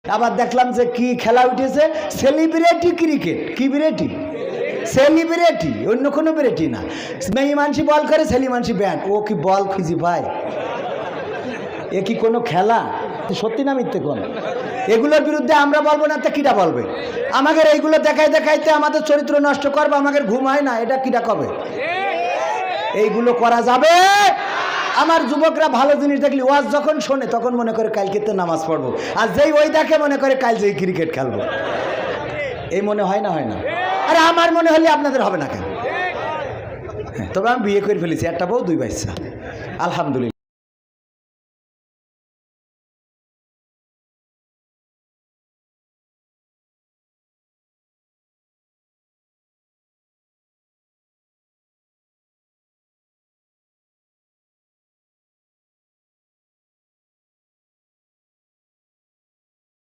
আবার দেখলাম যে কি খেলা উঠেছে, সেলিব্রিটি ক্রিকেট। কি বিরেটি? সেলিব্রিটি, অন্য কোনো বিরেটি না। মেয়ে মানসি বল করে, ছেলে মানসি ব্যাট। ও কি বল খুঁজি ভাই? এ কি কোনো খেলা? সত্যি না মিথ্যে কোন? এগুলোর বিরুদ্ধে আমরা বলবো না তো কিটা বলবে? আমাদের এইগুলো দেখাইতে আমাদের চরিত্র নষ্ট করবে, আমাদের ঘুম হয় না, এটা কিটা কবে? এইগুলো করা যাবে? আমার যুবকরা ভালো জিনিস দেখলি ওয়াজ যখন শোনে তখন মনে করে কালকে তো নামাজ পড়বো, আর যেই ওই দেখে মনে করে কাল যেই ক্রিকেট খেলবো। এই মনে হয় না? হয় না? আরে আমার মনে হলে আপনাদের হবে না কেন? তবে আমি বিয়ে করে ফেলেছি, একটা বউ, 2 বাচ্চা, আলহামদুলিল্লাহ।